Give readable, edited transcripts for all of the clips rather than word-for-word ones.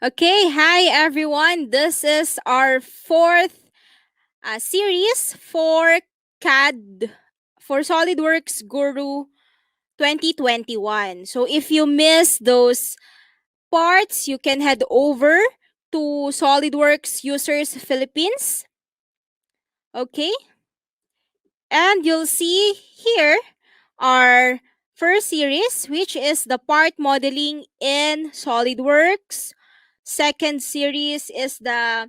Okay, hi everyone. This is our fourth series for CAD for SolidWorks Guru 2021. So if you miss those parts, you can head over to SolidWorks Users Philippines. Okay, and you'll see here our first series, which is the part modeling in SolidWorks. Second series is the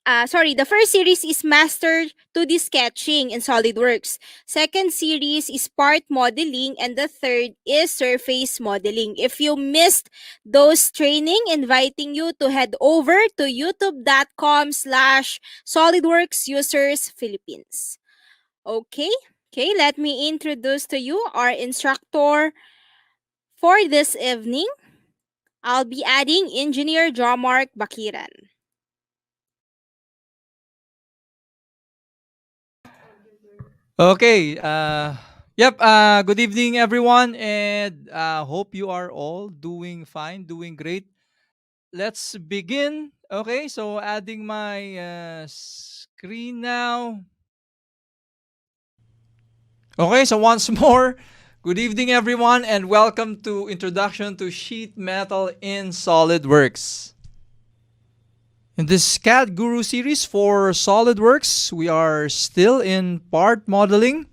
first series is Master 2D Sketching in SolidWorks. Second series is Part Modeling, and the third is Surface Modeling. If you missed those training, inviting you to head over to youtube.com/SolidWorks Users Philippines. Okay, let me introduce to you our instructor for this evening. I'll be adding Engineer Jomark Bakiran. Okay. Good evening, everyone, and hope you are all doing fine, doing great. Let's begin. Okay, so adding my screen now. Okay, so once more, good evening, everyone, and welcome to Introduction to Sheet Metal in SolidWorks. In this CAD Guru series for SolidWorks, we are still in part modeling.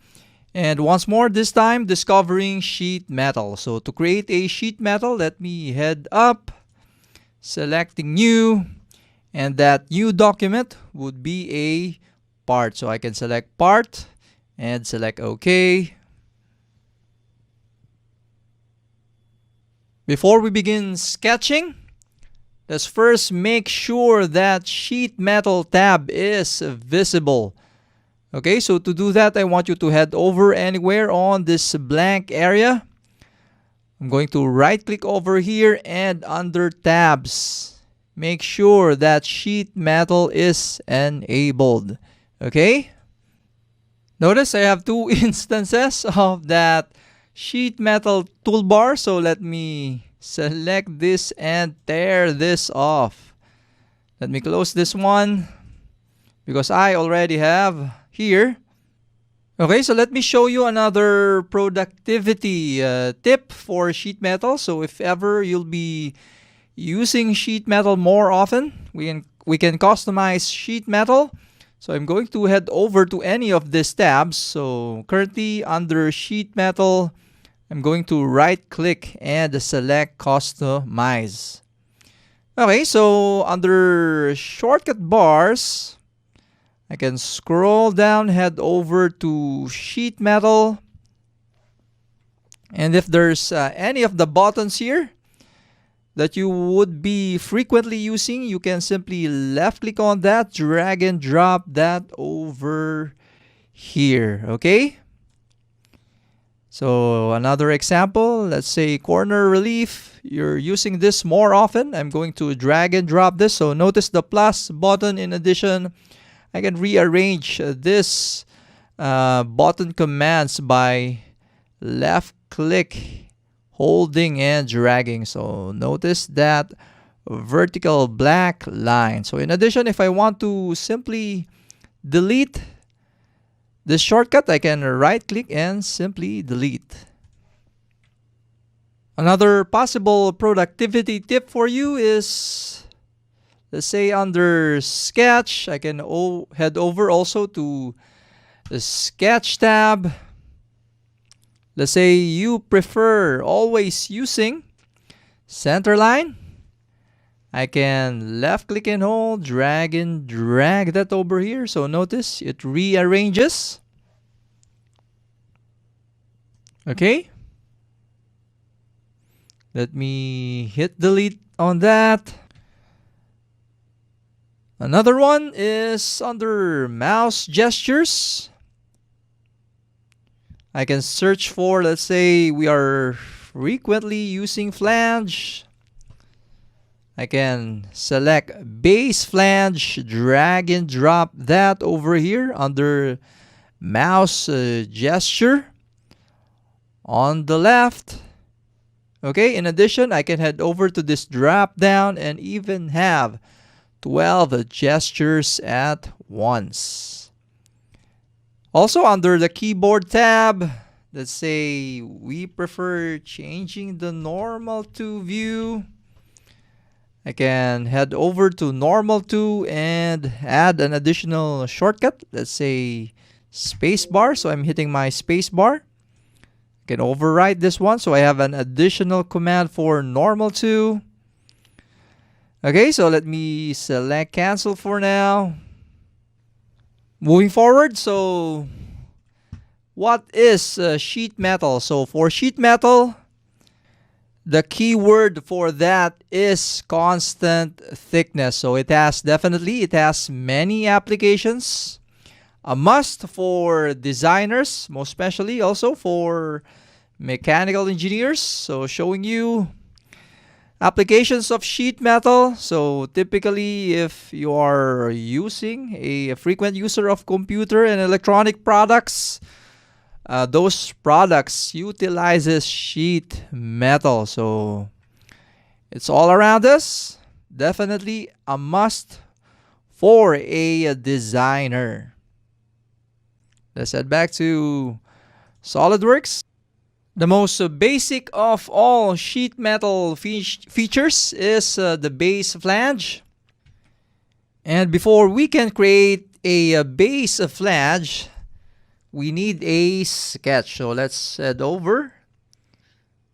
And once more, this time discovering sheet metal. So to create a sheet metal, let me head up, selecting new, and that new document would be a part. So I can select part and select OK. Before we begin sketching, let's first make sure that sheet metal tab is visible. Okay, so to do that, I want you to head over anywhere on this blank area. I'm going to right click over here and under tabs, make sure that sheet metal is enabled. Okay, notice I have two instances of that sheet metal toolbar. So let me select this and tear this off. Let me close this one because I already have here. Okay, so let me show you another productivity tip for sheet metal. So if ever you'll be using sheet metal more often, we can customize sheet metal. So I'm going to head over to any of these tabs. So currently under sheet metal, I'm going to right click and select customize. Okay, so under shortcut bars, I can scroll down, head over to sheet metal. And if there's any of the buttons here that you would be frequently using, you can simply left click on that, drag and drop that over here. Okay? So another example, let's say corner relief. You're using this more often. I'm going to drag and drop this. So notice the plus button. In addition, I can rearrange this button commands by left click, holding and dragging. So notice that vertical black line. So in addition, if I want to simply delete this shortcut, I can right click and simply delete. Another possible productivity tip for you is, let's say under sketch, I can head over also to the sketch tab. Let's say you prefer always using center line. I can left click and hold, drag and drag that over here. So notice it rearranges. Okay. Let me hit delete on that. Another one is under mouse gestures. I can search for, let's say we are frequently using flange. I can select base flange, drag and drop that over here under mouse gesture. On the left, Okay, in addition, I can head over to this drop down and even have 12 gestures at once. Also, under the keyboard tab, let's say we prefer changing the normal to view. I can head over to normal to and add an additional shortcut. Let's say spacebar. So I'm hitting my spacebar. I can override this one. So I have an additional command for normal to. Okay, so let me select cancel for now. Moving forward, so what is sheet metal? So for sheet metal, the keyword for that is constant thickness. So it has many applications. A must for designers, most especially also for mechanical engineers. So showing you applications of sheet metal. So typically if you are using a frequent user of computer and electronic products, those products utilizes sheet metal. So it's all around us. Definitely a must for a designer. Let's head back to Solidworks. The most basic of all sheet metal features is the base flange. And before we can create a base flange, we need a sketch. So let's head over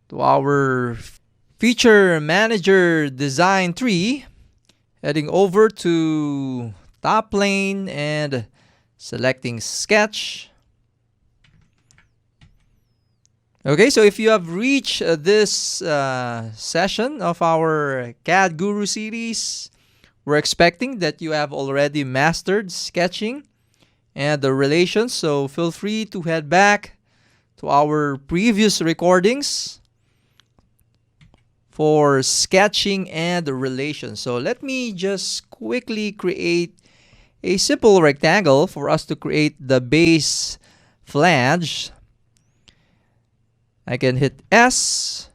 to our feature manager design tree, heading over to top plane and selecting sketch. Okay, so if you have reached this session of our CAD Guru series, we're expecting that you have already mastered sketching and the relations. So feel free to head back to our previous recordings for sketching and the relations. So let me just quickly create a simple rectangle for us to create the base flange. I can hit S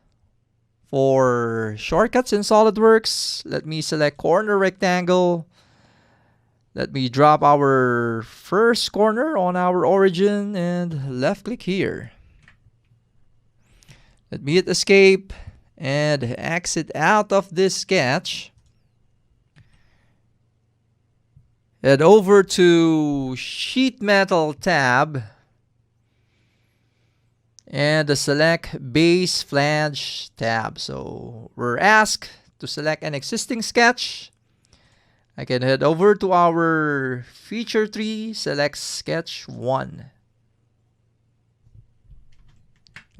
for shortcuts in SolidWorks. Let me select corner rectangle. Let me drop our first corner on our origin and left click here. Let me hit escape and exit out of this sketch. Head over to Sheet Metal tab and select Base Flange tab. So we're asked to select an existing sketch. I can head over to our feature tree, select sketch 1.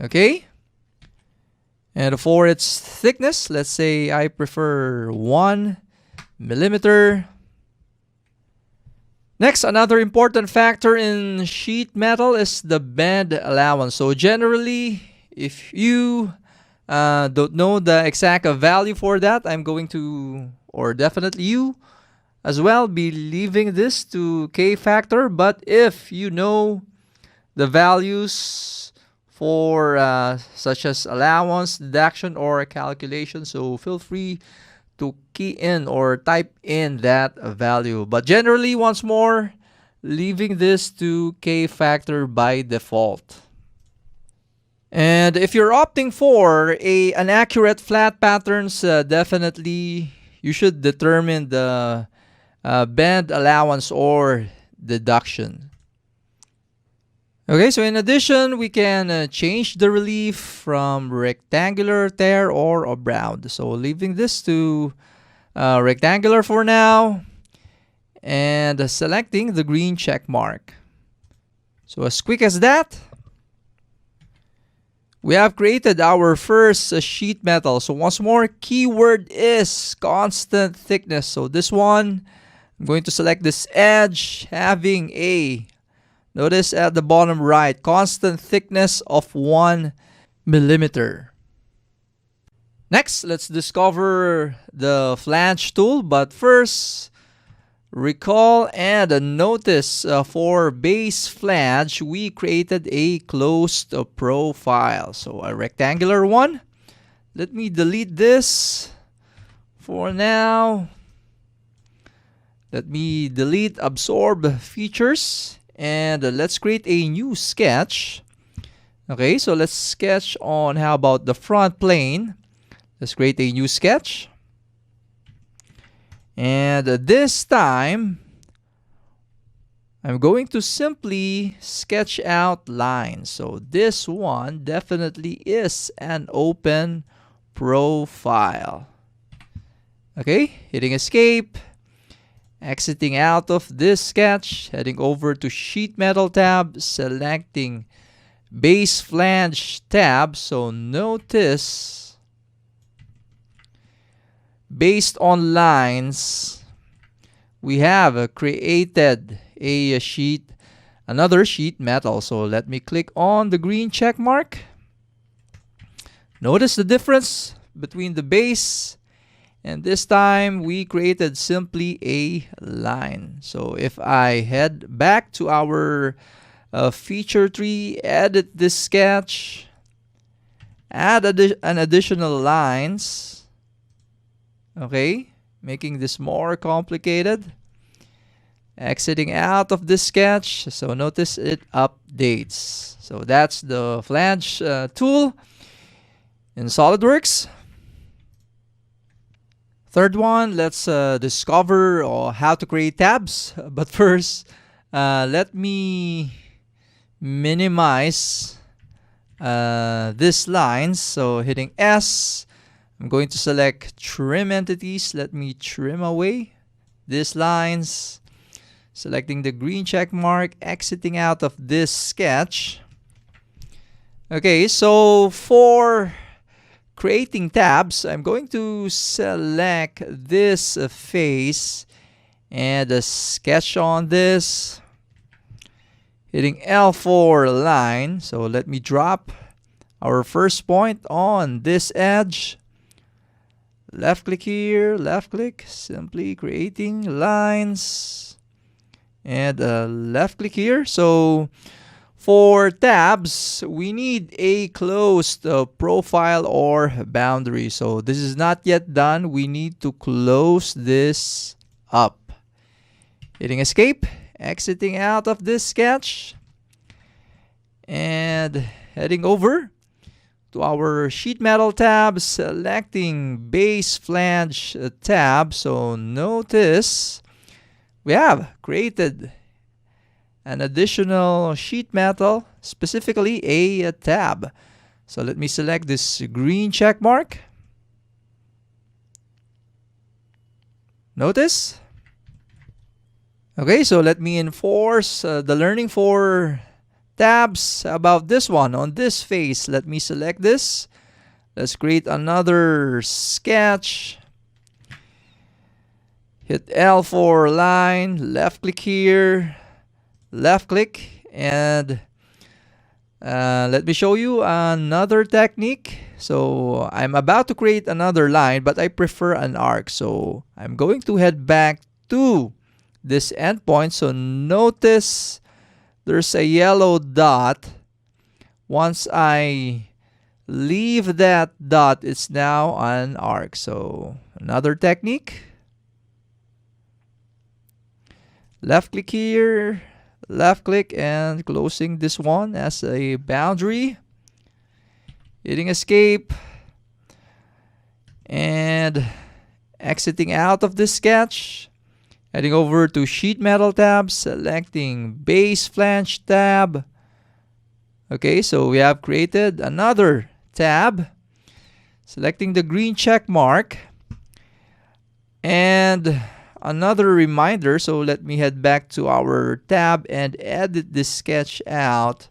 Okay. And for its thickness, let's say I prefer 1 millimeter. Next, another important factor in sheet metal is the bed allowance. So generally, if you don't know the exact value for that, I'm going to, or definitely you as well, be leaving this to K factor. But if you know the values for such as allowance, deduction, or calculation, so feel free to key in or type in that value. But generally, once more, leaving this to K factor by default. And if you're opting for an accurate flat patterns, definitely you should determine the bend allowance or deduction. Okay, so in addition, we can change the relief from rectangular, tear, or round. So leaving this to rectangular for now and selecting the green check mark. So as quick as that, we have created our first sheet metal. So once more, keyword is constant thickness. So this one, I'm going to select this edge having a, notice at the bottom right, constant thickness of 1 millimeter. Next, let's discover the Flange tool. But first, recall and notice for base flange, we created a closed profile. So a rectangular one. let me delete this for now. Let me delete absorb features, and let's create a new sketch. Okay, so let's sketch on, how about the front plane? Let's create a new sketch. And this time, I'm going to simply sketch out lines. So this one definitely is an open profile. Okay, hitting escape, exiting out of this sketch, heading over to Sheet Metal tab, selecting Base Flange tab. So notice, based on lines, we have created a sheet, another sheet metal. So let me click on the green check mark. Notice the difference between the base, and this time we created simply a line. So if I head back to our feature tree, edit this sketch, add an additional lines, okay, making this more complicated, exiting out of this sketch. So notice it updates. So that's the Flange tool in SolidWorks. Third one, let's discover how to create tabs. But first, let me minimize this lines. So hitting S, I'm going to select trim entities. Let me trim away these lines. Selecting the green check mark, exiting out of this sketch. Okay, so for creating tabs, I'm going to select this face and sketch on this. Hitting L for line. So let me drop our first point on this edge. Left click here, left click, simply creating lines. And left click here. So for tabs, we need a closed profile or boundary. So this is not yet done. We need to close this up. Hitting escape, exiting out of this sketch, and heading over to our sheet metal tab, selecting base flange tab. So notice we have created an additional sheet metal, specifically a tab. So let me select this green check mark. Notice. Okay, so let me enforce the learning for tabs about this one. On this face, let me select this. Let's create another sketch. Hit L for line, left click here, left click, and let me show you another technique. So I'm about to create another line, but I prefer an arc. So I'm going to head back to this endpoint. So notice there's a yellow dot. Once I leave that dot, it's now an arc. So another technique. Left click here, left click, and closing this one as a boundary. Hitting escape and exiting out of this sketch. Heading over to sheet metal tab, selecting base flange tab. Okay, so we have created another tab. Selecting the green check mark. And another reminder, so let me head back to our tab and edit this sketch out.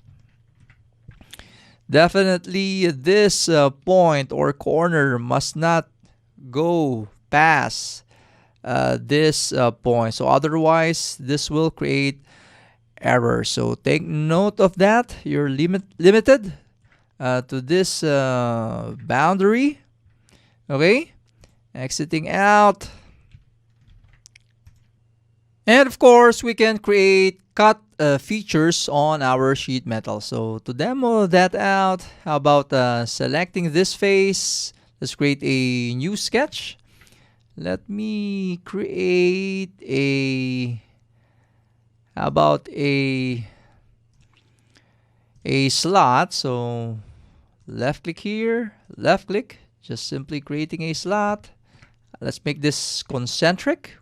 Definitely this point or corner must not go past this point. So otherwise, this will create error. So take note of that. You're limited to this boundary. Okay, exiting out. And of course, we can create cut features on our sheet metal. So to demo that out, how about selecting this face? Let's create a new sketch. Let me create a, how about a slot. So left click here, left click, just simply creating a slot. Let's make this concentric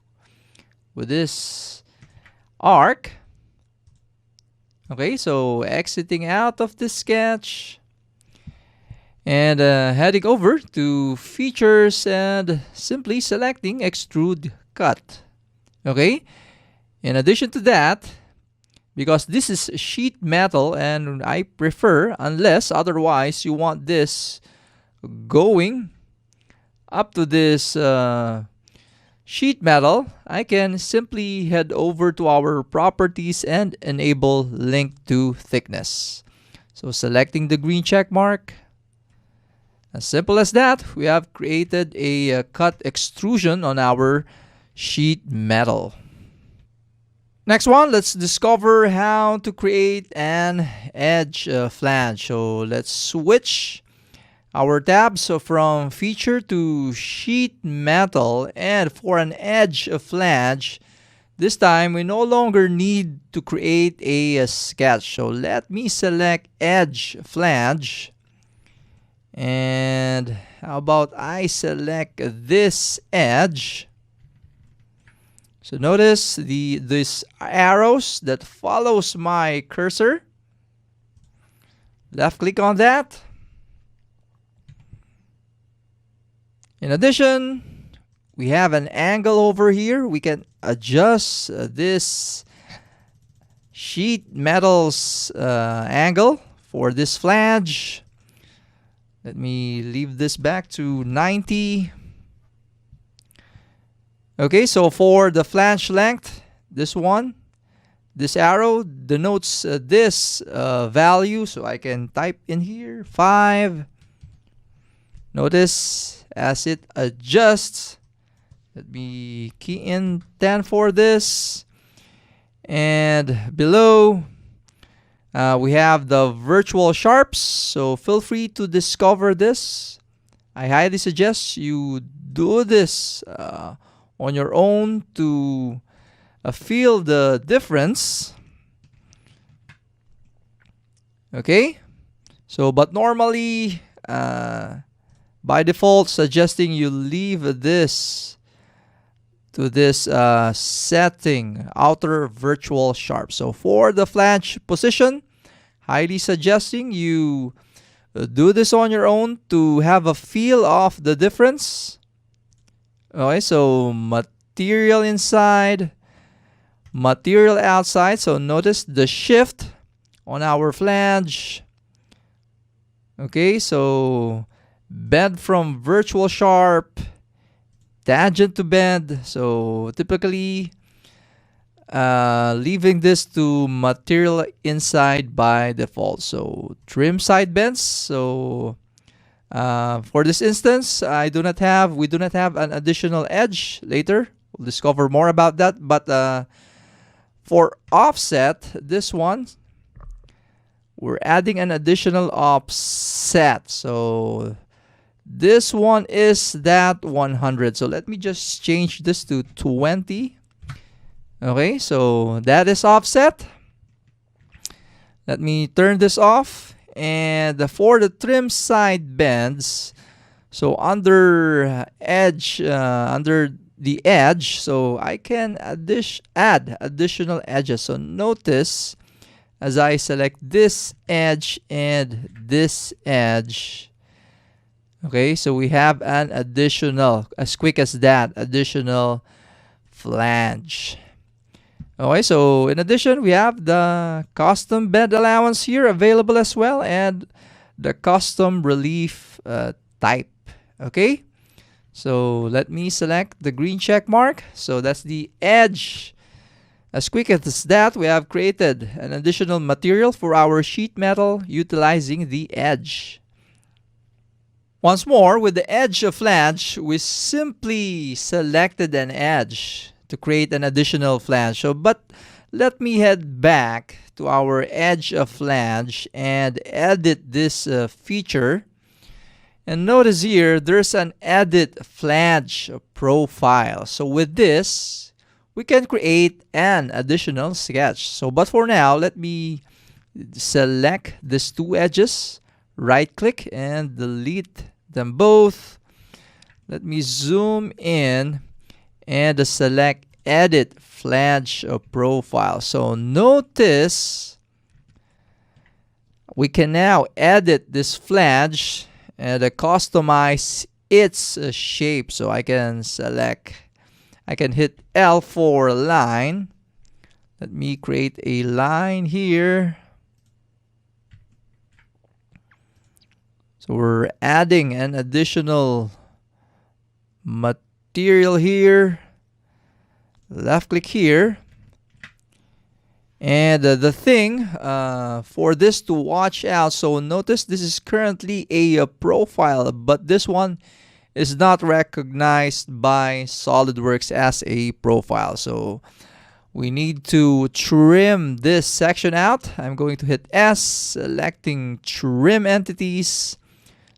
with this arc. Okay, so exiting out of this sketch and heading over to features and simply selecting extrude cut. Okay, in addition to that, because this is sheet metal and I prefer, unless otherwise you want this going up to this sheet metal, I can simply head over to our properties and enable link to thickness. So selecting the green check mark, as simple as that, we have created a cut extrusion on our sheet metal. Next one, let's discover how to create an edge flange. So let's switch our tab from feature to sheet metal, and for an edge flange, this time we no longer need to create a sketch. So let me select edge flange, and how about I select this edge. So notice these arrows that follows my cursor. Left click on that. In addition, we have an angle over here. We can adjust this sheet metal's angle for this flange. Let me leave this back to 90. Okay, so for the flange length, this one, this arrow denotes this value. So I can type in here 5. Notice as it adjusts, let me key in 10 for this. And below, we have the virtual sharps. So feel free to discover this. I highly suggest you do this on your own to feel the difference. Okay, so but normally by default suggesting you leave this to this setting, outer virtual sharp. So for the flange position, highly suggesting you do this on your own to have a feel of the difference. Okay, so material inside, material outside. So notice the shift on our flange. Okay, so bend from virtual sharp, tangent to bend. So typically leaving this to material inside by default. So trim side bends. So for this instance, we do not have an additional edge. Later we'll discover more about that. But for offset, this one, we're adding an additional offset. So this one is that 100. So let me just change this to 20. Okay, so that is offset. Let me turn this off. And for the trim side bends, so under edge, under the edge, so I can add additional edges. So notice as I select this edge and this edge. Okay, so we have an additional, as quick as that, additional flange. Okay, so in addition, we have the custom bed allowance here available as well, and the custom relief type. Okay, so let me select the green check mark. So that's the edge. As quick as that, we have created an additional material for our sheet metal utilizing the edge. Once more, with the edge of flange, we simply selected an edge to create an additional flange. So, but let me head back to our edge of flange and edit this feature. And notice here, there's an edit flange profile. So with this, we can create an additional sketch. So, but for now, let me select these two edges, right click and delete them both. Let me zoom in and select edit flange profile. So notice we can now edit this flange and customize its shape. So I can hit L for line. Let me create a line here. So we're adding an additional material here. Left click here. And the thing for this to watch out, so notice this is currently a profile, but this one is not recognized by Solidworks as a profile. So we need to trim this section out. I'm going to hit S, selecting trim entities.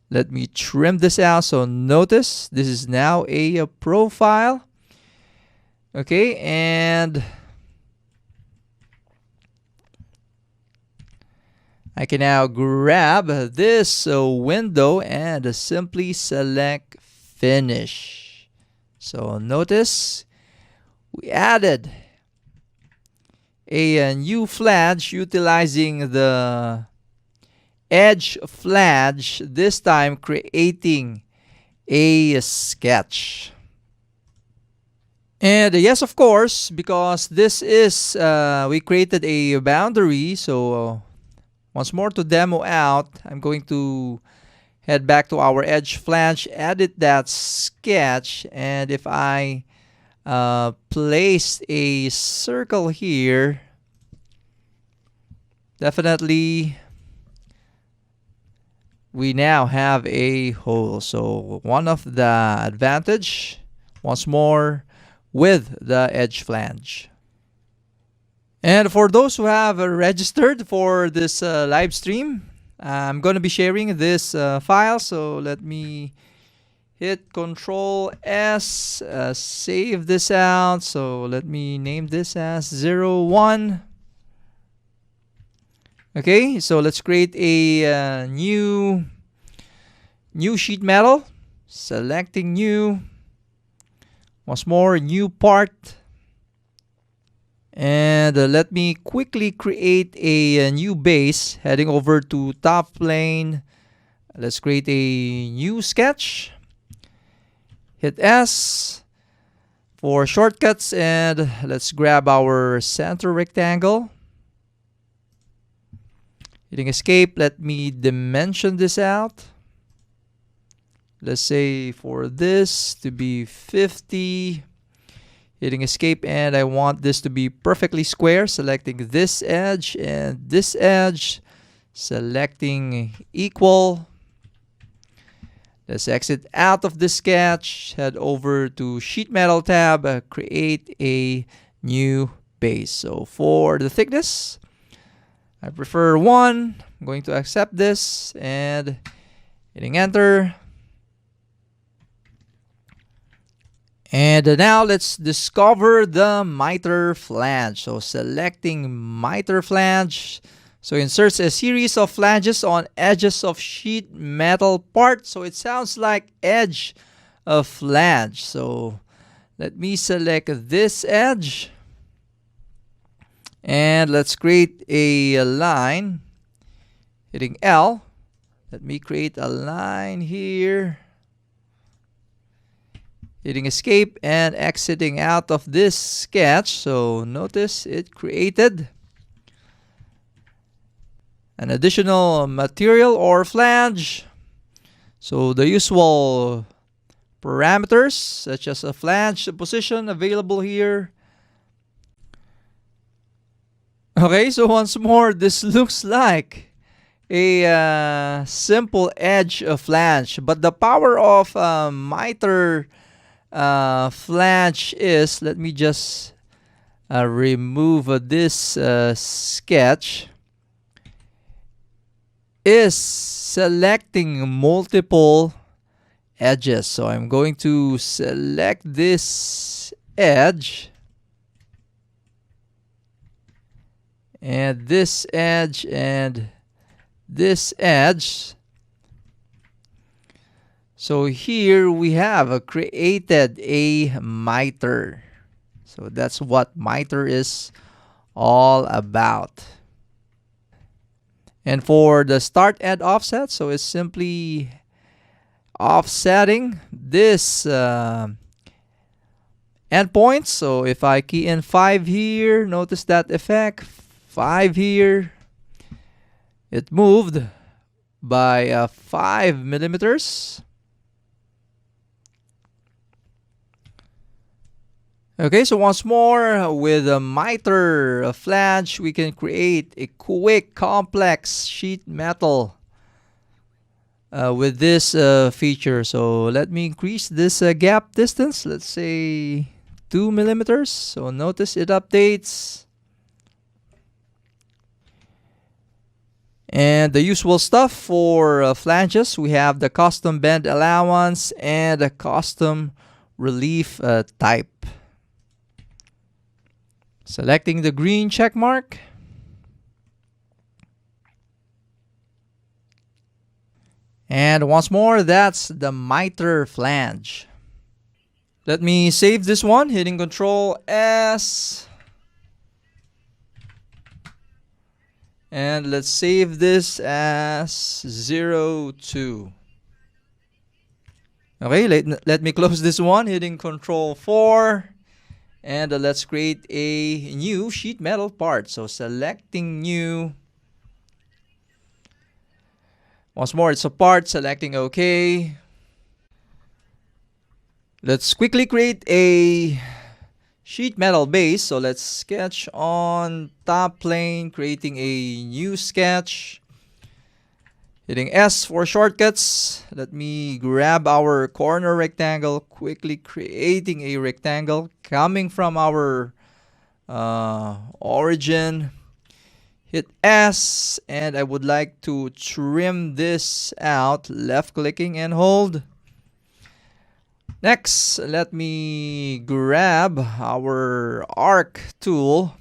Let me trim this out. So notice this is now a profile. Okay, and I can now grab this window and simply select finish. So notice we added a new flange utilizing the edge flange, this time creating a sketch. And yes, of course, because this is we created a boundary. So once more to demo out, I'm going to head back to our edge flange, edit that sketch, and if I place a circle here, definitely we now have a hole. So one of the advantage, once more, with the edge flange. And for those who have registered for this live stream, I'm going to be sharing this file. So let me hit Control S, save this out. So let me name this as 01. Okay, so let's create a new sheet metal. Selecting new. Once more, new part. And let me quickly create a new base. Heading over to top plane. Let's create a new sketch. Hit S for shortcuts, and let's grab our center rectangle. Hitting escape, let me dimension this out. Let's say for this to be 50. Hitting escape, and I want this to be perfectly square. Selecting this edge and this edge. Selecting equal. Let's exit out of the sketch. Head over to Sheet Metal tab. Create a new base. So for the thickness, I prefer 1. I'm going to accept this and hitting enter. And now let's discover the miter flange. So selecting miter flange. So inserts a series of flanges on edges of sheet metal part. So it sounds like edge of flange. So let me select this edge. And let's create a line. Hitting L. Let me create a line here. Hitting escape and exiting out of this sketch. So notice it created an additional material or flange. So the usual parameters such as a flange position available here. Okay, so once more, this looks like a simple edge of flange, but the power of miter flange is, let me just remove this sketch. is selecting multiple edges. So I'm going to select this edge and this edge and this edge. So here we have created a miter. So that's what miter is all about. And for the start and offset, so it's simply offsetting this endpoint. So if I key in 5 here, notice that effect. 5 here, it moved by 5 millimeters. Okay, so once more, with a miter flange, we can create a quick, complex sheet metal with this feature. So let me increase this gap distance, let's say 2 millimeters. So notice it updates. And the usual stuff for flanges, we have the custom bend allowance and a custom relief type. Selecting the green check mark. And once more, that's the miter flange. Let me save this one, hitting Control S. And let's save this as 02. Okay, let me close this one, hitting Control 4. And let's create a new sheet metal part. So selecting new. Once more, it's a part, selecting OK. Let's quickly create a sheet metal base. So let's sketch on top plane, creating a new sketch. Hitting S for shortcuts. Let me grab our corner rectangle, quickly creating a rectangle coming from our origin. Hit S, and I would like to trim this out, left clicking and hold. Next, let me grab our arc tool,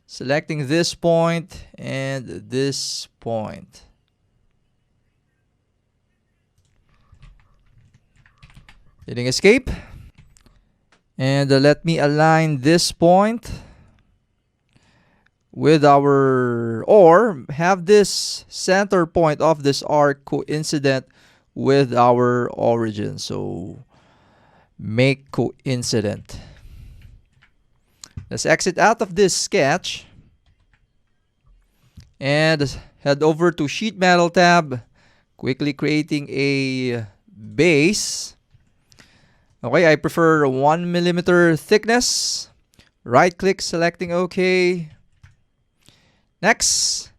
selecting this point and this point. Hitting escape. And let me align this point with our, or have this center point of this arc coincident with our origin. So make coincident. Let's exit out of this sketch and head over to Sheet Metal tab, quickly creating a base. Okay, I prefer 1 millimeter thickness. Right click, selecting OK. Next,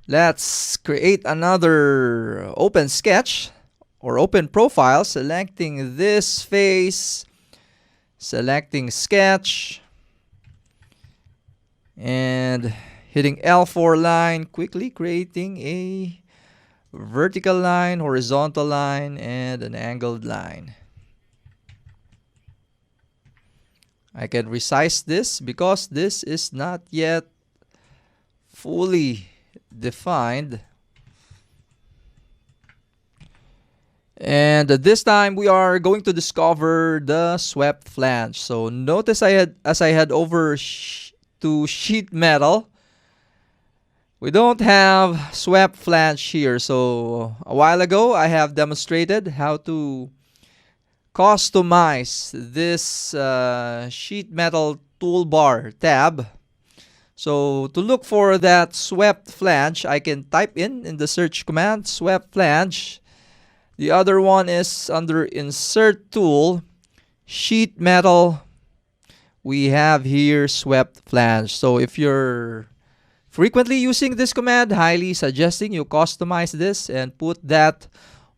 let's create another open sketch or open profile, selecting this face, selecting sketch, and hitting L for line, quickly creating a vertical line, horizontal line, and an angled line. I can resize this because this is not yet fully defined. And this time we are going to discover the swept flange. So notice as I head over to sheet metal, we don't have swept flange here. So a while ago I have demonstrated how to customize this sheet metal toolbar tab. So to look for that swept flange, I can type in the search command swept flange. The other one is under insert tool, sheet metal. We have here swept flange. So if you're frequently using this command, highly suggesting you customize this and put that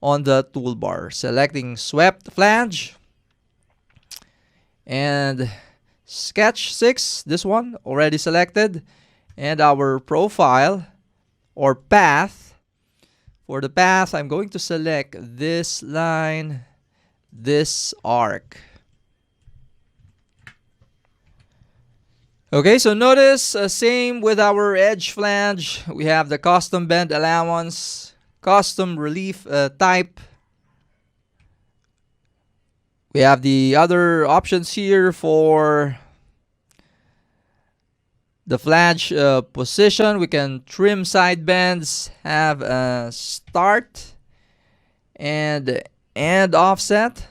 on the toolbar. Selecting swept flange and sketch 6, this one already selected, and our profile or path. For the path, I'm going to select this line, this arc. Okay, so notice, same with our edge flange. We have the custom bend allowance, custom relief type. We have the other options here for the flange position. We can trim side bends, have a start and offset.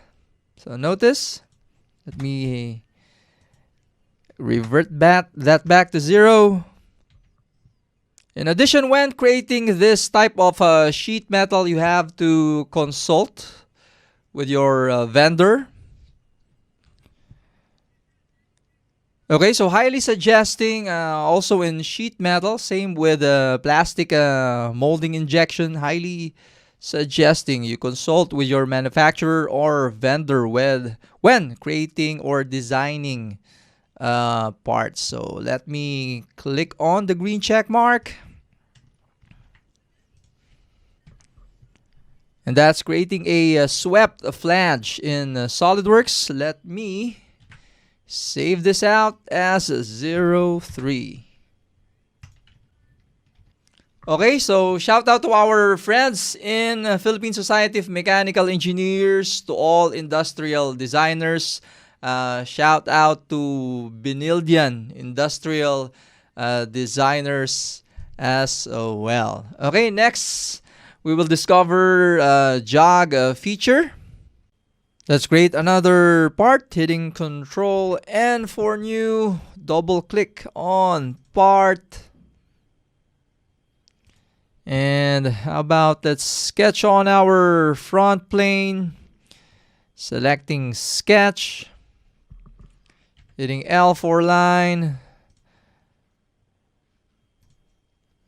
So notice, let me revert that back to 0. In addition, when creating this type of sheet metal, you have to consult with your vendor. Okay, so highly suggesting also in sheet metal, same with plastic molding injection, highly suggesting you consult with your manufacturer or vendor when creating or designing parts. So let me click on the green check mark. And that's creating a swept flange in Solidworks. Let me save this out as 03. Okay, so shout out to our friends in Philippine Society of Mechanical Engineers, to all industrial designers. Shout out to Binildian Industrial Designers as well. Okay, next we will discover Jog Feature. Let's create another part, hitting Control N for new, double click on part. And how about let's sketch on our front plane, selecting sketch, hitting L for line.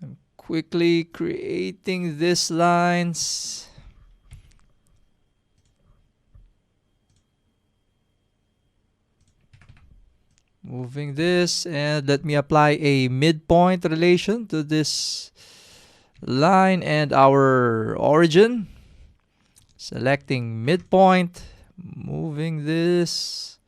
I'm quickly creating these lines. Moving this, and let me apply a midpoint relation to this line and our origin. Selecting midpoint, moving this,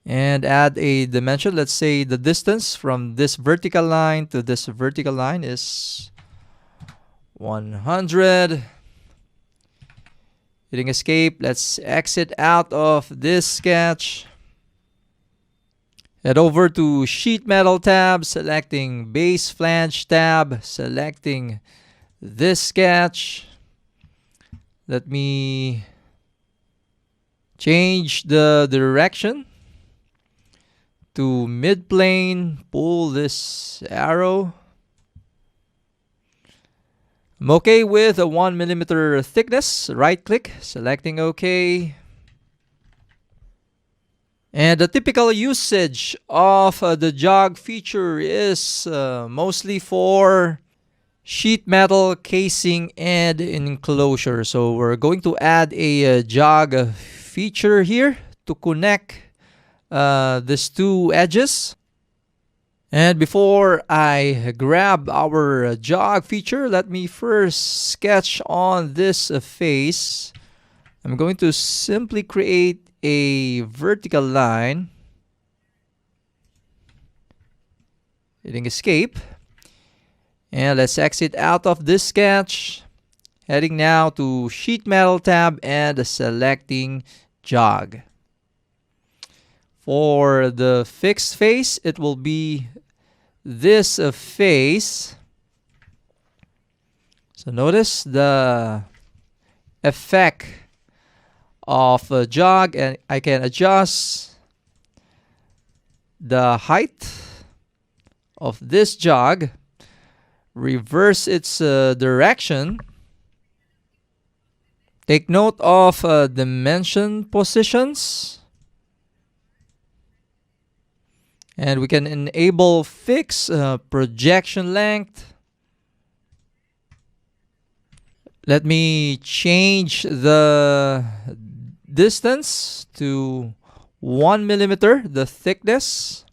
and add a dimension. Let's say the distance from this vertical line to this vertical line is 100. Hitting escape. Let's exit out of this sketch. Head over to Sheet Metal tab, selecting Base Flange tab, selecting this sketch. Let me change the direction to mid-plane, pull this arrow. I'm okay with a 1mm thickness, right click, selecting OK. And the typical usage of the jog feature is mostly for sheet metal casing and enclosure. So we're going to add a jog feature here to connect these two edges. And before I grab our jog feature, let me first sketch on this face. I'm going to simply create a vertical line, hitting escape, and let's exit out of this sketch, heading now to Sheet Metal tab and selecting jog. For the fixed face, it will be this face. So notice the effect of a jog, and I can adjust the height of this jog, reverse its direction, take note of dimension positions, and we can enable fix projection length. Let me change the distance to 1mm, the thickness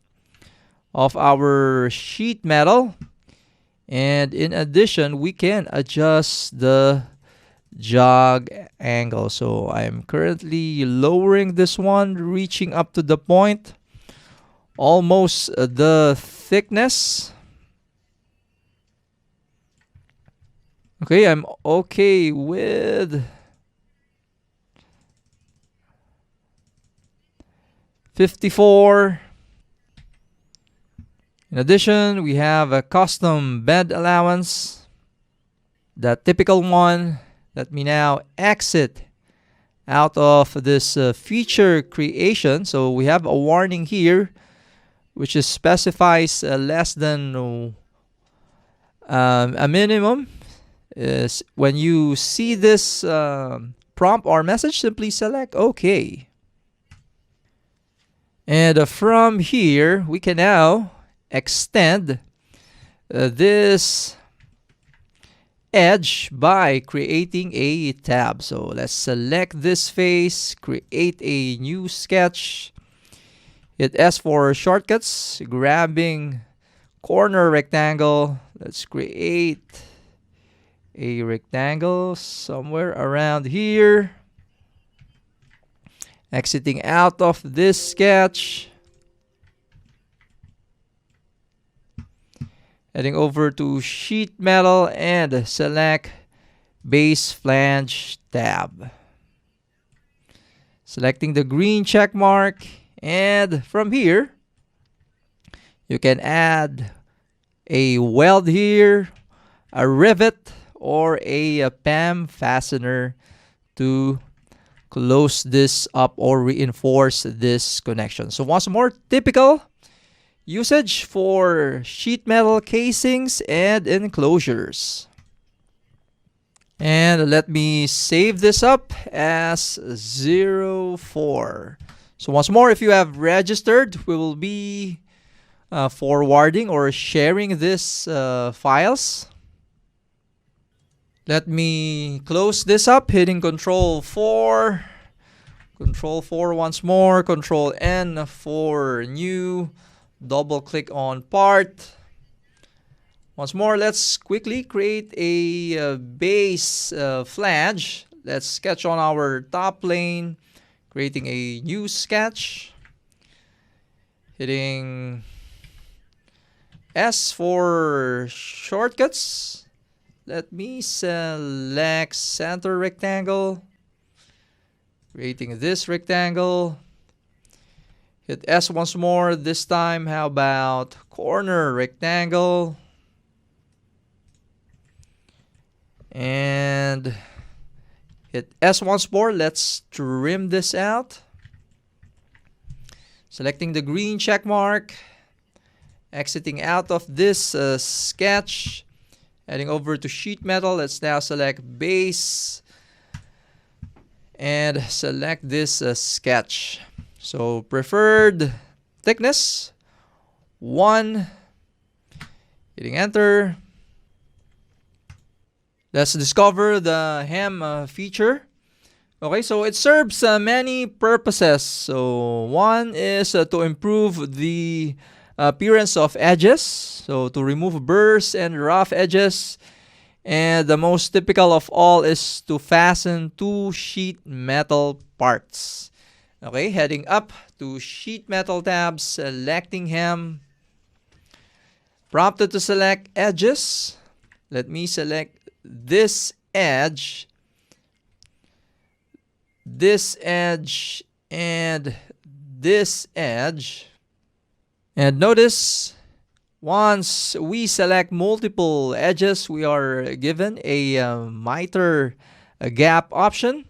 of our sheet metal, And in addition, we can adjust the jog angle. So I'm currently lowering this one, reaching up to the point, almost the thickness. Okay, I'm okay with 54. In addition, we have a custom bed allowance, the typical one. Let me now exit out of this feature creation. So we have a warning here which is specifies less than a minimum. Is when you see this prompt or message, simply select OK. And from here, we can now extend this edge by creating a tab. So let's select this face, create a new sketch. Hit S for shortcuts, grabbing corner rectangle. Let's create a rectangle somewhere around here. Exiting out of this sketch. Heading over to sheet metal and select base flange tab. Selecting the green check mark, and from here you can add a weld here, a rivet, or a PAM fastener to close this up or reinforce this connection. So once more, typical usage for sheet metal casings and enclosures. And let me save this up as 04. So once more, if you have registered, we will be forwarding or sharing this files. Let me close this up, hitting Control 4. Control 4 once more. Control N for new. Double click on part. Once more, let's quickly create a base flange. Let's sketch on our top plane. Creating a new sketch. Hitting S for shortcuts. Let me select center rectangle. Creating this rectangle. Hit S once more. This time, how about corner rectangle? And hit S once more. Let's trim this out. Selecting the green check mark. Exiting out of this sketch. Heading over to sheet metal. Let's now select base. And select this sketch. So preferred thickness 1. Hitting enter. Let's discover the hem feature. Okay, so it serves many purposes. So one is to improve the appearance of edges. So to remove burrs and rough edges. And the most typical of all is to fasten 2 sheet metal parts. Okay, heading up to sheet metal tab, selecting hem. Prompted to select edges. Let me select this edge, and this edge. And notice, once we select multiple edges, we are given a miter gap option.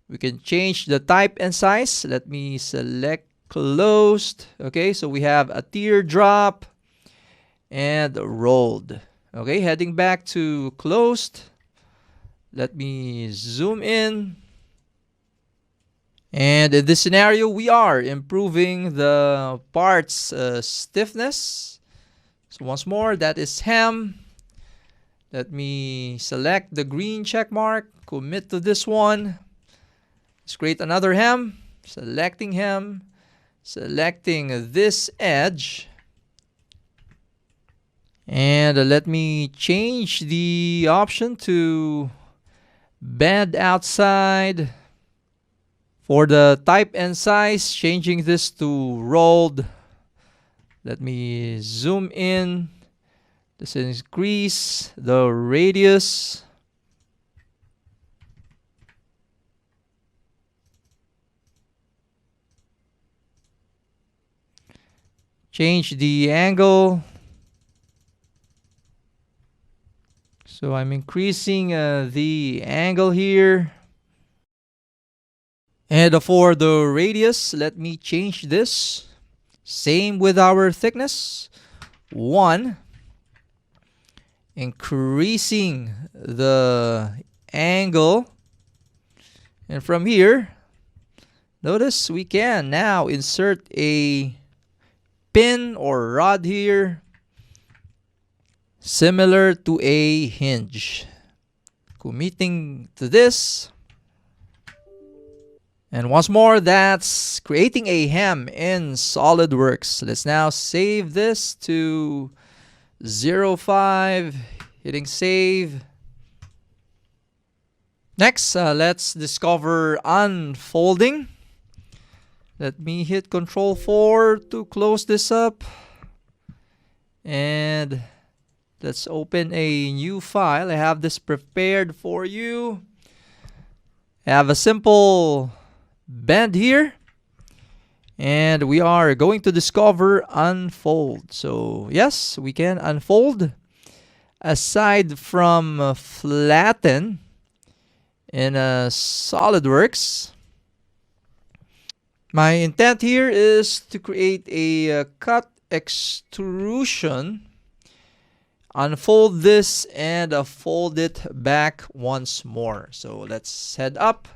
We can change the type and size. Let me select closed. Okay, so we have a teardrop and rolled. Okay, heading back to closed. Let me zoom in. And in this scenario, we are improving the part's stiffness. So once more, that is hem. Let me select the green check mark, commit to this one. Let's create another hem. Selecting this edge. And let me change the option to bend outside. For the type and size, changing this to rolled. Let me zoom in. Let's increase the radius. Change the angle. So I'm increasing the angle here. And for the radius, let me change this. Same with our thickness. 1. Increasing the angle. And from here, notice we can now insert a pin or rod here, similar to a hinge. Committing to this. And once more, that's creating a hem in Solidworks. Let's now save this to 05, hitting save. Next, let's discover unfolding. Let me hit Control 4 to close this up. And let's open a new file. I have this prepared for you. I have a simple bend here. And we are going to discover unfold. So yes, we can unfold. Aside from flatten in Solidworks, my intent here is to create a cut extrusion. Unfold this and fold it back once more. So let's head up.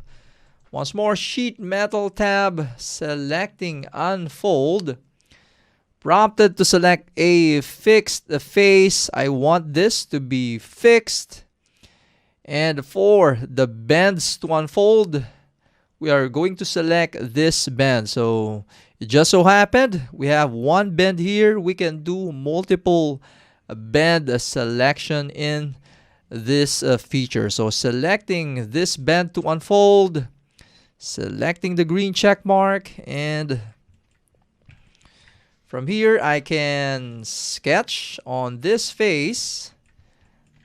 Once more, Sheet Metal tab, selecting Unfold. Prompted to select a fixed face. I want this to be fixed. And for the bends to unfold, we are going to select this bend. So it just so happened we have one bend here. We can do multiple bend selection in this feature. So selecting this bend to unfold, selecting the green check mark, and from here I can sketch on this face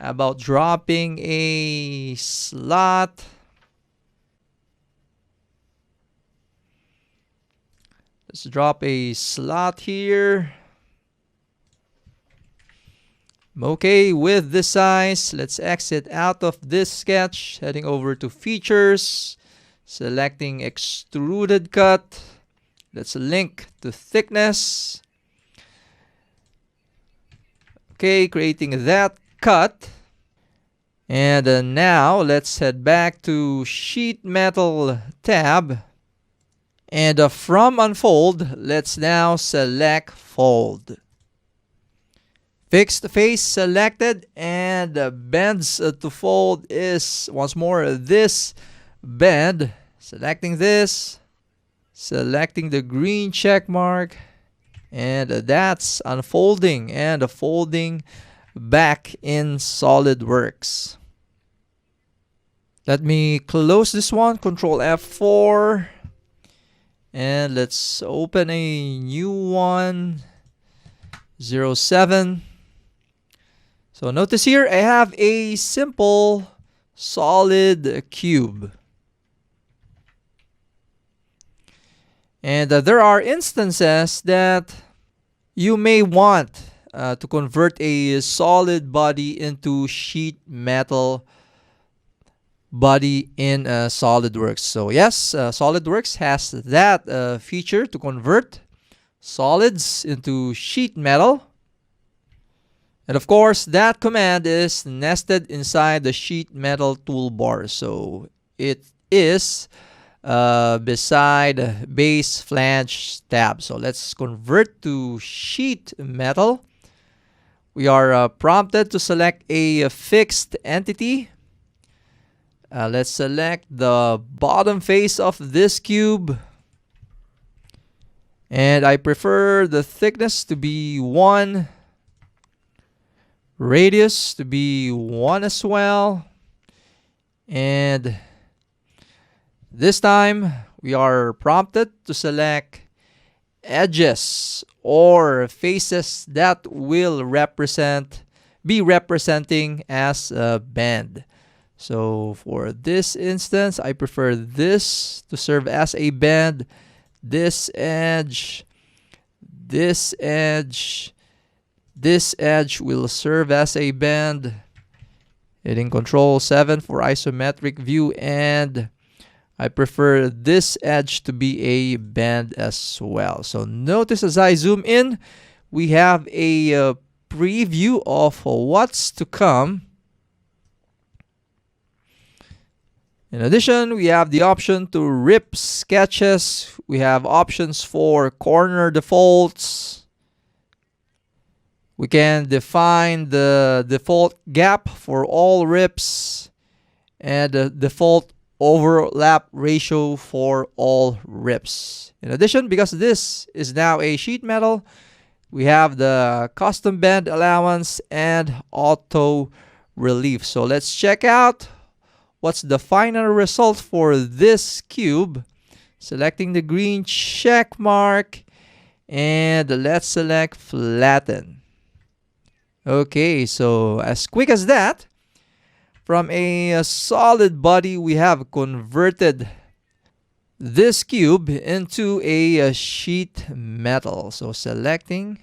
about dropping a slot. Let's drop a slot here. Okay, with this size, let's exit out of this sketch, heading over to features, selecting extruded cut. Let's link to thickness. Okay, creating that cut. And now let's head back to Sheet Metal tab. And from Unfold, let's now select Fold. Fixed face selected, and bends to fold is once more this bend. Selecting this, selecting the green check mark, and that's unfolding and folding back in Solidworks. Let me close this one, Control F4, and let's open a new one, 07. So notice here I have a simple solid cube. And there are instances that you may want to convert a solid body into sheet metal body in Solidworks. So yes, Solidworks has that feature to convert solids into sheet metal. And of course, that command is nested inside the sheet metal toolbar. So it is beside base flange tab. So let's convert to sheet metal. We are prompted to select a fixed entity. Let's select the bottom face of this cube. And I prefer the thickness to be 1. Radius to be 1 as well. And this time, we are prompted to select edges or faces that will be representing as a bend. So for this instance, I prefer this to serve as a bend. This edge, this edge, this edge will serve as a bend. Hitting Control 7 for isometric view, and I prefer this edge to be a bend as well. So notice as I zoom in, we have a preview of what's to come. In addition, we have the option to rip sketches. We have options for corner defaults. We can define the default gap for all rips and the default overlap ratio for all rips. In addition, because this is now a sheet metal, we have the custom bend allowance and auto relief. So let's check out what's the final result for this cube. Selecting the green check mark, and let's select flatten. Okay, so as quick as that, from a solid body, we have converted this cube into a sheet metal. So selecting,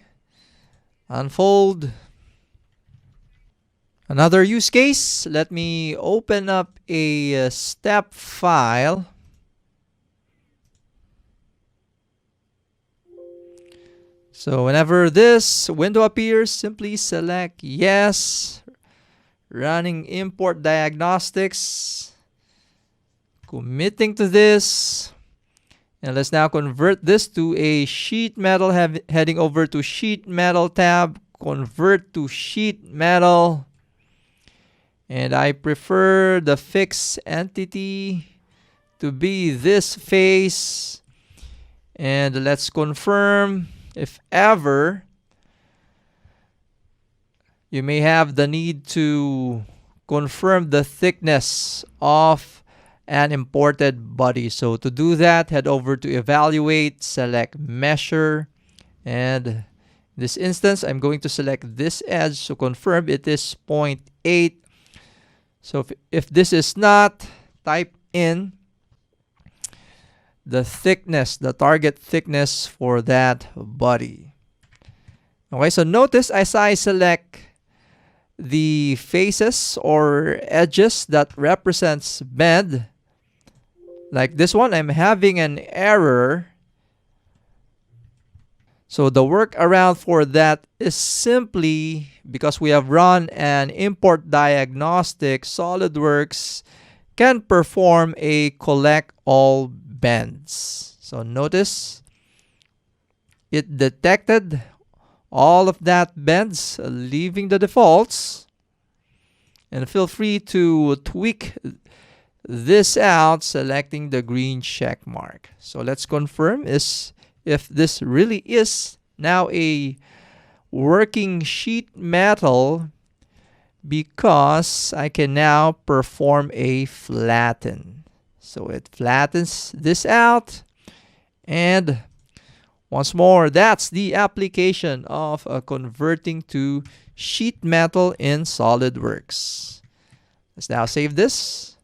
unfold. Another use case, let me open up a step file. So whenever this window appears, simply select yes. Running import diagnostics. Committing to this. And let's now convert this to a sheet metal, heading over to sheet metal tab. Convert to sheet metal. And I prefer the fixed entity to be this face. And let's confirm. If ever you may have the need to confirm the thickness of an imported body. So to do that, head over to evaluate, select measure, and in this instance, I'm going to select this edge to confirm it is 0.8. So if this is not, type in the thickness, the target thickness for that body. Okay, so notice as I select the faces or edges that represents bend, like this one, I'm having an error. So the workaround for that is simply because we have run an import diagnostic, Solidworks can perform a collect all bends. So notice it detected all of that bends, leaving the defaults. And feel free to tweak this out, selecting the green check mark. So let's confirm if this really is now a working sheet metal, because I can now perform a flatten. So it flattens this out. And once more, that's the application of converting to sheet metal in Solidworks. Let's now save this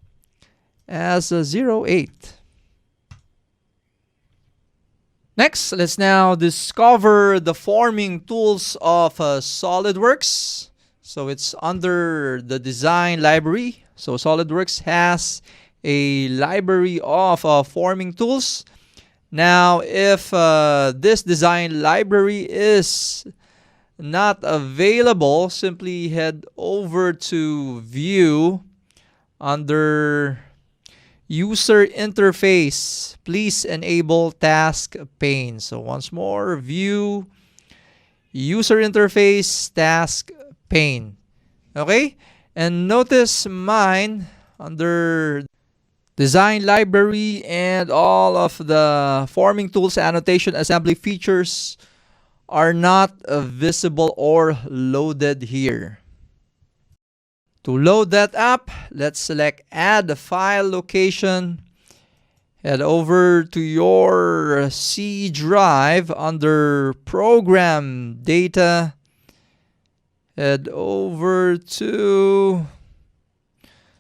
as a 08. Next, let's now discover the forming tools of Solidworks. So it's under the design library. So Solidworks has a library of forming tools. Now, if this design library is not available, simply head over to View under User Interface. Please enable Task Pane. So once more, View, User Interface, Task Pane. Okay? And notice mine under Design Library and all of the forming tools, annotation, assembly features are not visible or loaded here. To load that up, let's select Add the File Location. Head over to your C drive under Program Data. Head over to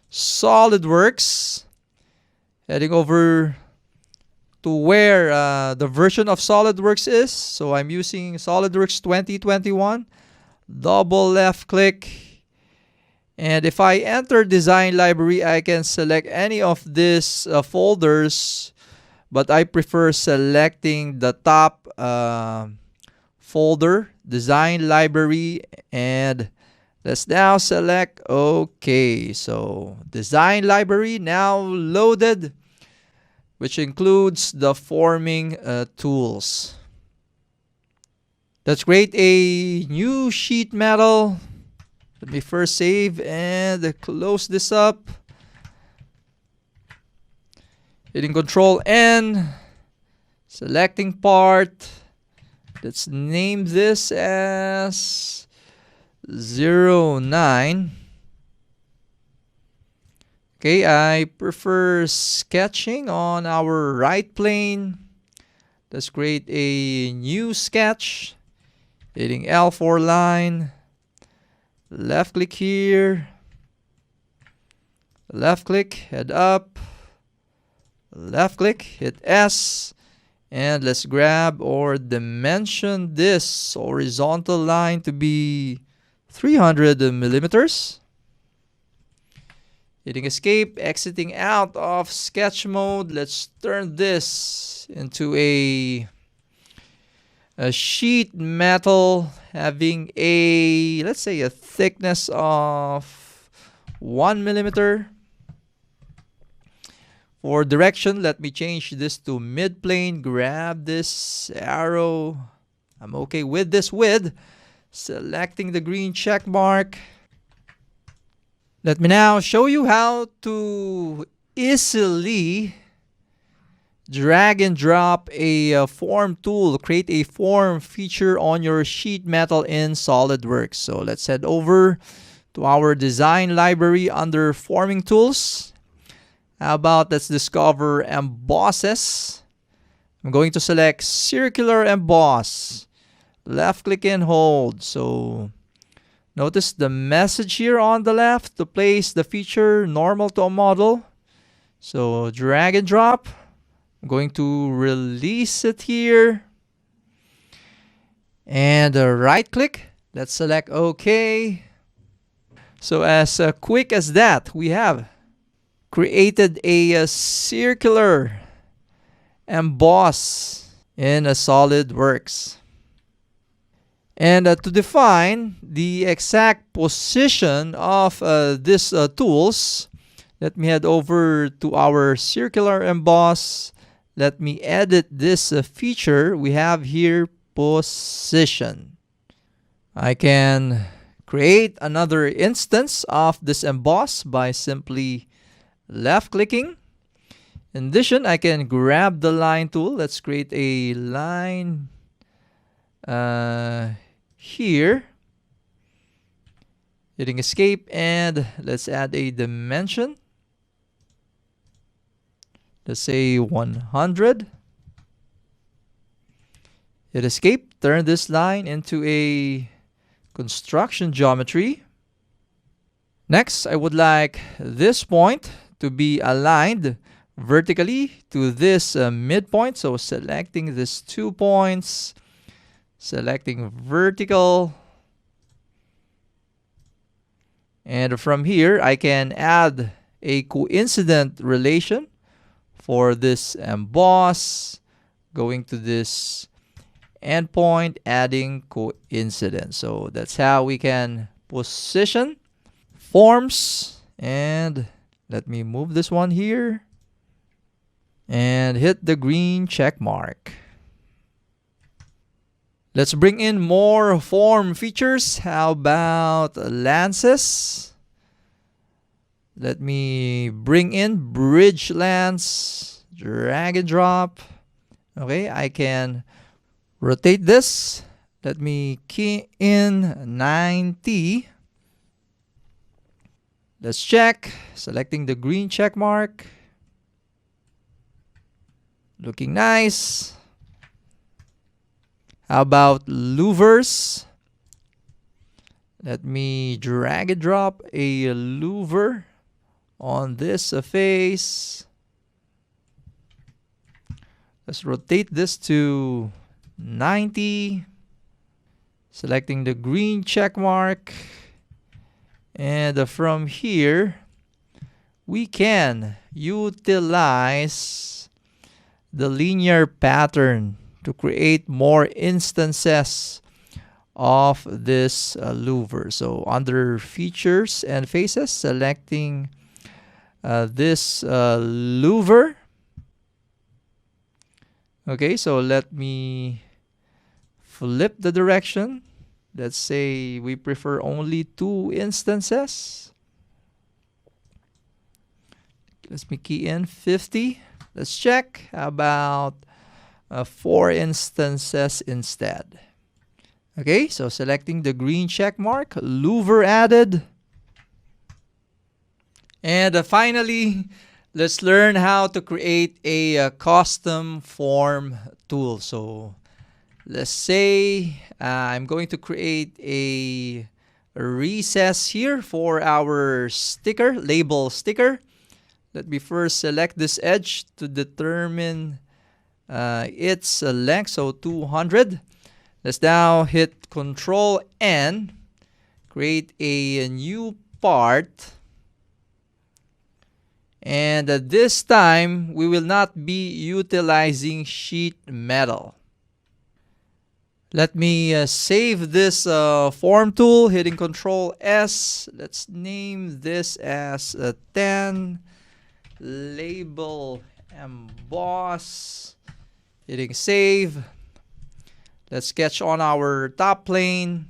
Solidworks. Heading over to where the version of Solidworks is. So I'm using SolidWorks 2021. Double left click. And if I enter design library, I can select any of these folders, but I prefer selecting the top folder, design library, and let's now select OK. So design library now loaded, which includes the forming tools. Let's create a new sheet metal. Let me first save and close this up. Hitting Control N, selecting part. Let's name this as 09. Okay, I prefer sketching on our right plane. Let's create a new sketch. Hitting L for line. Left click here. Left click, head up. Left click, hit S. And let's grab or dimension this horizontal line to be 300 millimeters. Hitting escape, exiting out of sketch mode. Let's turn this into a sheet metal having a, let's say, a thickness of 1 millimeter. For direction, let me change this to mid plane. Grab this arrow. I'm okay with this width. Selecting the green check mark. Let me now show you how to easily drag and drop a form tool, create a form feature on your sheet metal in SolidWorks. So let's head over to our design library under forming tools. How about let's discover embosses. I'm going to select circular emboss. Left click and hold. So notice the message here on the left to place the feature normal to a model. So drag and drop. I'm going to release it here. And right click. Let's select OK. So as quick as that, we have created a circular emboss in a SolidWorks. And to define the exact position of these tools, let me head over to our circular emboss. Let me edit this feature we have here, position. I can create another instance of this emboss by simply left clicking. In addition, I can grab the line tool. Let's create a line here. Hitting escape and let's add a dimension. Let's say 100. Hit escape. Turn this line into a construction geometry. Next, I would like this point to be aligned vertically to this midpoint. So selecting these 2 points, selecting vertical. And from here, I can add a coincident relation for this emboss, going to this endpoint, adding coincidence. So that's how we can position forms. And let me move this one here and hit the green check mark. Let's bring in more form features. How about lances? Let me bring in bridge lance, drag and drop. Okay, I can rotate this. Let me key in 90. Let's check. Selecting the green check mark. Looking nice. How about louvers? Let me drag and drop a louver on this face. Let's rotate this to 90. Selecting the green check mark. And from here, we can utilize the linear pattern to create more instances of this louver. So under features and faces, selecting this louver. Okay, so let me flip the direction. Let's say we prefer only 2 instances. Let me key in 50. Let's check. How about 4 instances instead? Okay, so selecting the green check mark, louver added. And finally, let's learn how to create a custom form tool. So let's say I'm going to create a recess here for our sticker, label sticker. Let me first select this edge to determine its length, so 200. Let's now hit Control N, create a new part. And this time, we will not be utilizing sheet metal. Let me save this form tool, hitting Control S. Let's name this as 10. Label Emboss. Hitting save. Let's sketch on our top plane.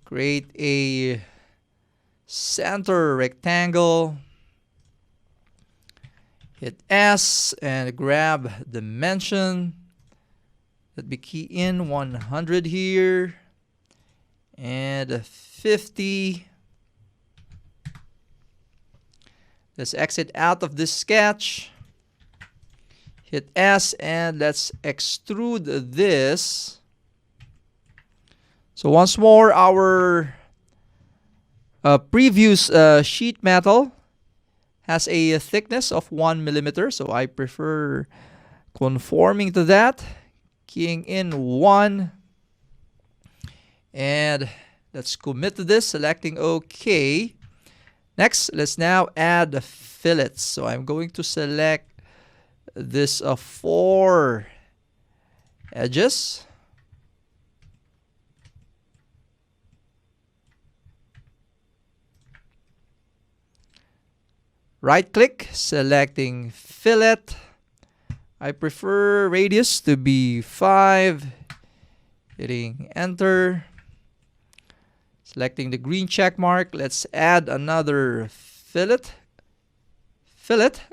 Create a center rectangle. Hit S and grab dimension. Let me key in 100 here and 50. Let's exit out of this sketch. Hit S and let's extrude this. So once more, our previous sheet metal has a thickness of 1 millimeter. So I prefer conforming to that. Keying in 1. And let's commit to this, selecting OK. Next, let's now add the fillets. So I'm going to select this 4 edges. Right click, selecting fillet. I prefer radius to be 5. Hitting enter. Selecting the green check mark. Let's add another fillet.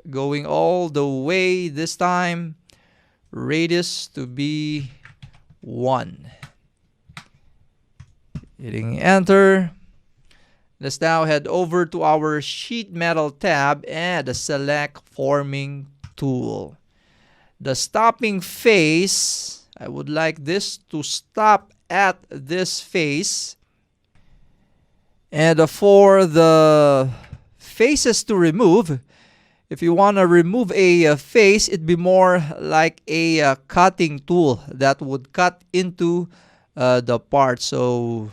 Going all the way this time. Radius to be 1. Hitting enter. Let's now head over to our sheet metal tab and select forming tool. The stopping face, I would like this to stop at this face. And for the faces to remove, if you want to remove a face, it'd be more like a cutting tool that would cut into the part. So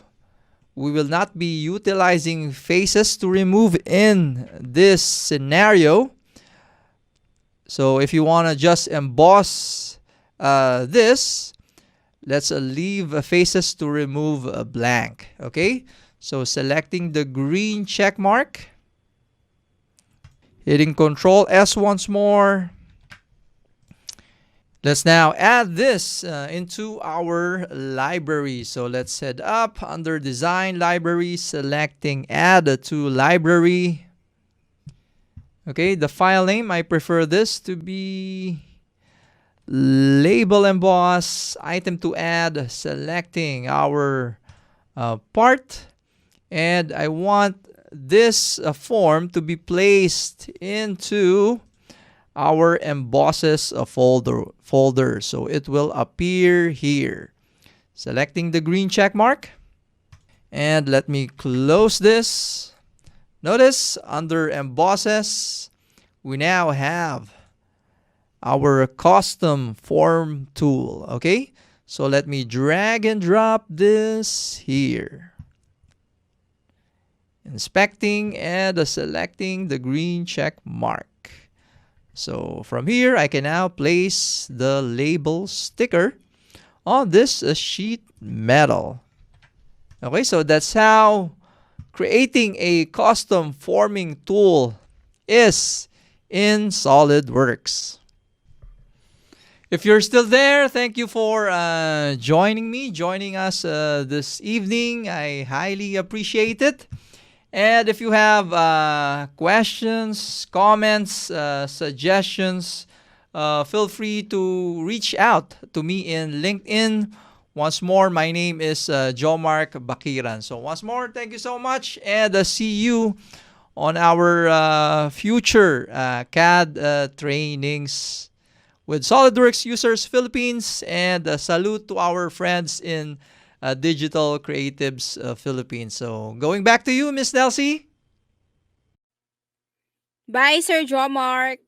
we will not be utilizing faces to remove in this scenario. So if you want to just emboss this, let's leave faces to remove blank. Okay, so selecting the green check mark, hitting Control S once more. Let's now add this into our library. So let's head up under Design Library, selecting Add to Library. Okay, the file name, I prefer this to be Label Emboss, Item to Add, selecting our part. And I want this form to be placed into our embosses folder. So it will appear here. Selecting the green check mark. And let me close this. Notice under embosses, we now have our custom form tool. Okay, so let me drag and drop this here. Inspecting and selecting the green check mark. So from here, I can now place the label sticker on this sheet metal. Okay, so that's how creating a custom forming tool is in SolidWorks. If you're still there, thank you for joining us this evening. I highly appreciate it. And if you have questions, comments, suggestions, feel free to reach out to me in LinkedIn. Once more, my name is Jomark Bakiran. So once more, thank you so much, and see you on our future CAD trainings with SolidWorks Users Philippines, and salute to our friends in Digital Creatives Philippines. So going back to you, Miss Nelsie. Bye, Sir Jomark.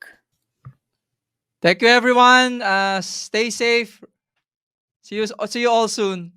Thank you, everyone. Stay safe. See you all soon.